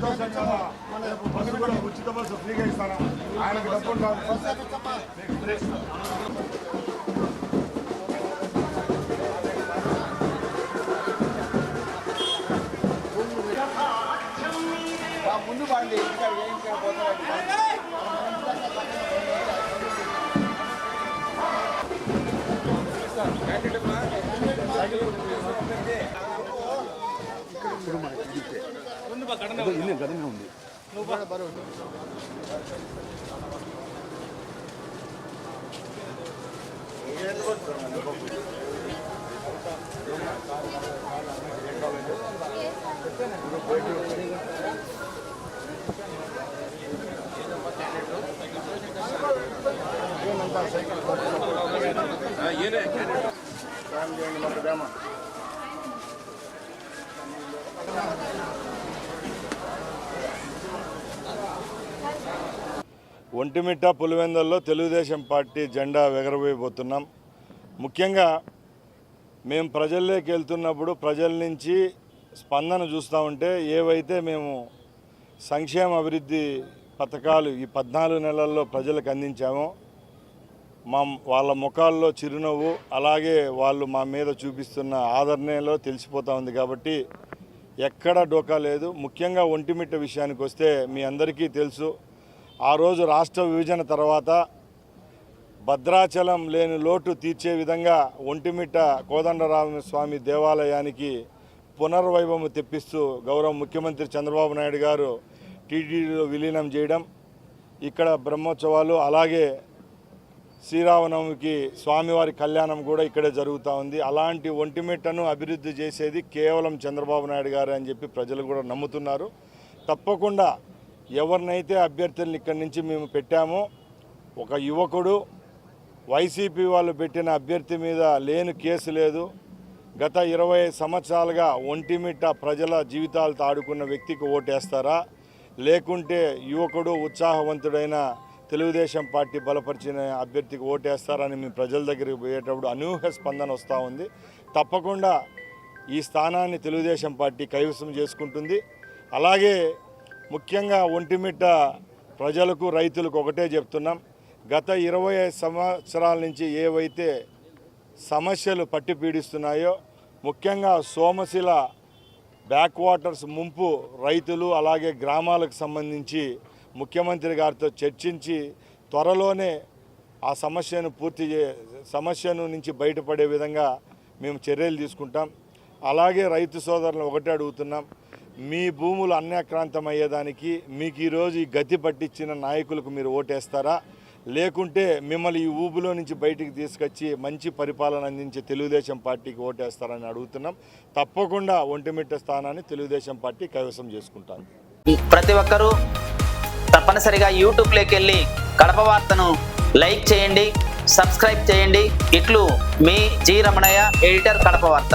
సంతోషంగా బస్సు కూడా ఉచిత బస్సు ఫ్రీగా ఇస్తాను. ఆయనకు డబ్బులు ముందు బాండి గదినే ఉంది. ఒంటిమిట్ట పులివెందుల్లో తెలుగుదేశం పార్టీ జెండా ఎగరవేయబోతున్నాం. ముఖ్యంగా మేము ప్రజల్లోకి వెళ్తున్నప్పుడు ప్రజల నుంచి స్పందన చూస్తూ ఉంటే ఏవైతే మేము సంక్షేమ అభివృద్ధి పథకాలు ఈ 14 నెలల్లో ప్రజలకు అందించామో వాళ్ళ ముఖాల్లో చిరునవ్వు అలాగే వాళ్ళు మా మీద చూపిస్తున్న ఆదరణలో తెలిసిపోతూ ఉంది. కాబట్టి ఎక్కడ డోకా లేదు. ముఖ్యంగా ఒంటిమిట్ట విషయానికి వస్తే మీ అందరికీ తెలుసు, ఆ రోజు రాష్ట్ర విభజన తర్వాత భద్రాచలం లేని లోటు తీర్చే విధంగా ఒంటిమిట్ట కోదండరామస్వామి దేవాలయానికి పునర్వైభవం తెప్పిస్తూ గౌరవ ముఖ్యమంత్రి చంద్రబాబు నాయుడు గారు టీటీడీలో విలీనం చేయడం, ఇక్కడ బ్రహ్మోత్సవాలు అలాగే శ్రీరామనవమికి స్వామివారి కళ్యాణం కూడా ఇక్కడే జరుగుతూ ఉంది. అలాంటి ఒంటిమిట్టను అభివృద్ధి చేసేది కేవలం చంద్రబాబు నాయుడు గారు అని చెప్పి ప్రజలు కూడా నమ్ముతున్నారు. తప్పకుండా ఎవరినైతే అభ్యర్థులను ఇక్కడి నుంచి మేము పెట్టామో, ఒక యువకుడు వైసీపీ వాళ్ళు పెట్టిన అభ్యర్థి మీద లేని కేసు లేదు. గత 20 సంవత్సరాలుగా ఒంటిమిట్ట ప్రజల జీవితాలతో ఆడుకున్న వ్యక్తికి ఓటేస్తారా, లేకుంటే యువకుడు ఉత్సాహవంతుడైన తెలుగుదేశం పార్టీ బలపరిచిన అభ్యర్థికి ఓటేస్తారని మేము ప్రజల దగ్గరికి పోయేటప్పుడు అనూహ్య స్పందన వస్తూ ఉంది. తప్పకుండా ఈ స్థానాన్ని తెలుగుదేశం పార్టీ కైవసం చేసుకుంటుంది. అలాగే ముఖ్యంగా ఒంటిమిట్ట ప్రజలకు రైతులకు ఒకటే చెప్తున్నాం, గత 20 సంవత్సరాల నుంచి ఏవైతే సమస్యలు పట్టి పీడిస్తున్నాయో, ముఖ్యంగా సోమశిల బ్యాక్ వాటర్స్ ముంపు రైతులు అలాగే గ్రామాలకు సంబంధించి ముఖ్యమంత్రి గారితో చర్చించి త్వరలోనే ఆ సమస్యను నుంచి బయటపడే విధంగా మేము చర్యలు తీసుకుంటాం. అలాగే రైతు సోదరులను ఒకటే అడుగుతున్నాం, మీ భూములు అన్యాక్రాంతం అయ్యేదానికి మీకు ఈరోజు ఈ గతి పట్టించిన నాయకులకు మీరు ఓటేస్తారా, లేకుంటే మిమ్మల్ని ఈ ఊబులో నుంచి బయటికి తీసుకొచ్చి మంచి పరిపాలన అందించే తెలుగుదేశం పార్టీకి ఓటేస్తారని అడుగుతున్నాం. తప్పకుండా ఒంటిమిట్ట స్థానాన్ని తెలుగుదేశం పార్టీ కైవసం చేసుకుంటారు. ప్రతి ఒక్కరూ తప్పనిసరిగా యూట్యూబ్లోకి వెళ్ళి కడప వార్తను లైక్ చేయండి, సబ్స్క్రైబ్ చేయండి. ఇట్లు మీ జి రమణయ్య, ఎడిటర్, కడప వార్త.